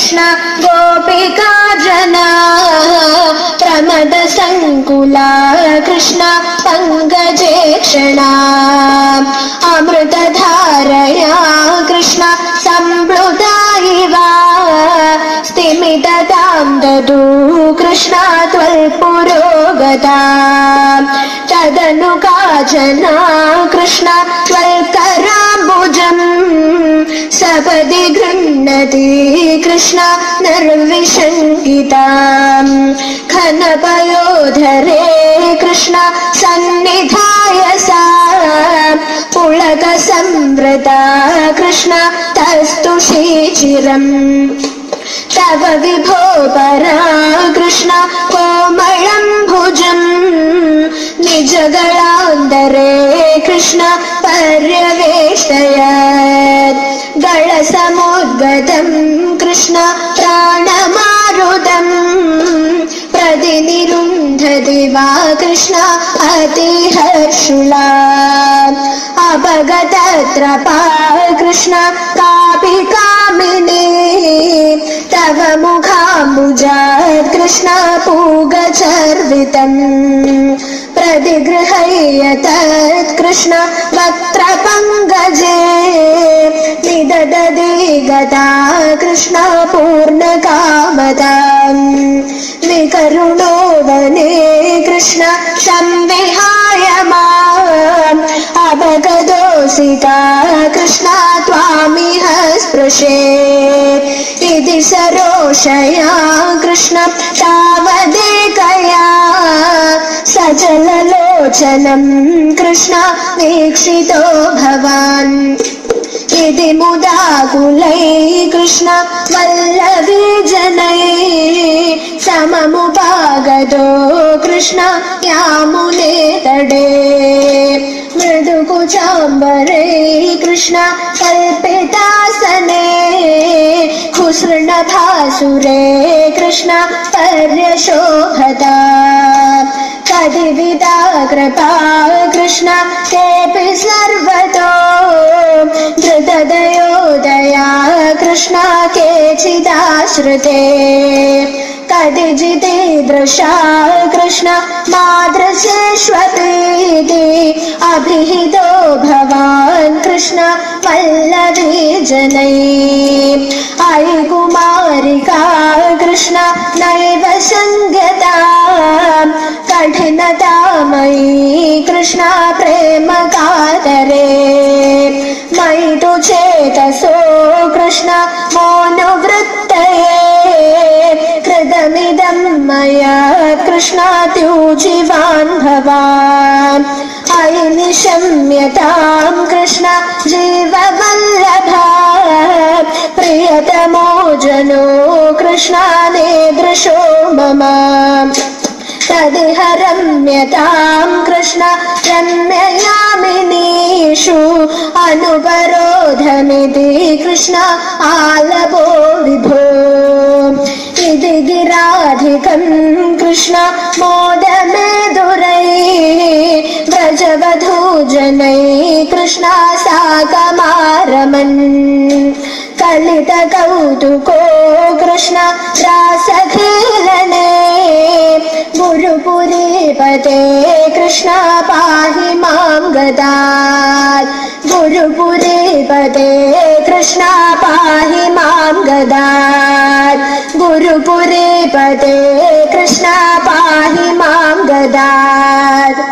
कृष्ण गोपिका जना प्रमद संकुला कृष्ण पंकजे क्षणा अमृतधारया कृष्ण संप्लुता इव स्तिमिततां ददु कृष्ण त्वल्पुरोगता तदनु काचना कृष्ण त्वल्कराम्बुजम् सपदि गृह्णति कृष्ण निर्विशङ्किता घनपयोधरे कृष्ण सन्निधाय सा पुलकसंवृता कृष्ण तस्तुषीचिरम् तव विभो परा कृष्ण कोमलं भुजम् निजगलान्तरे कृष्ण पर्यवेष्टयत् गलसमुद्गतं कृष्ण प्राणमारुतम् प्रतिनिरुन्धति वा कृष्ण अतिहर्षुला अपगतत्रपा कृष्ण कापि कामिनी तव मुखाम्बुजात् कृष्ण पूगचर्वितम् प्रतिगृह्यतत् कृष्ण वक्त्रपङ्कजे निददति गता कृष्ण पूर्णकामताम् विकरुणो वने कृष्ण संविहाय माम् अपगतोऽसिका कृष्ण त्वामिह स्पृशे इति सरोषया कृष्ण तावदेकया सचललोचनं कृष्ण वीक्षितो भवान् इति मुदाकुलै कृष्ण वल्लभी जनै सममुपागतो कृष्ण यामुने तटे मृदुकुचाम्बरे कृष्ण कल्पितासने खुसृणभासुरे कृष्ण पर्यशोभता कतिविधा कृपा कृष्ण तेऽपि सर्वतो धृतदयोदया कृष्ण केचिदाश्रिते कतिचिदीदृशा कृष्ण मादृशेष्वतीति अभिहितो भवान् कृष्ण वल्लभी जनैः अयि कुमारिका कृष्ण नैव शङ्क्यता कठिनता मयि कृष्ण प्रेम कातरे मयि तु चेतसो कृष्ण मोनुवृत्तये कृतमिदं मया कृष्ण त्यूजिवान् भवान् अयि निशम्यतां कृष्ण जीववल्लभा प्रियतमो जनो कृष्ण नेदृशो मम तदिह रम्यतां कृष्ण रम्ययामिनीषु अनुपरोधमिति कृष्ण आलभो विभो इति गिराधिकं कृष्ण मोदमेदुरैः व्रजवधूजनैः कृष्ण साकमारमन् कलितकौतुको कृष्ण रासखेलने गुरुपुरीपते कृष्ण पाहि मां गदात् गुरुपुरीपते कृष्ण पाहि मां गदात् गुरुपुरीपते कृष्ण पाहि मां गदात्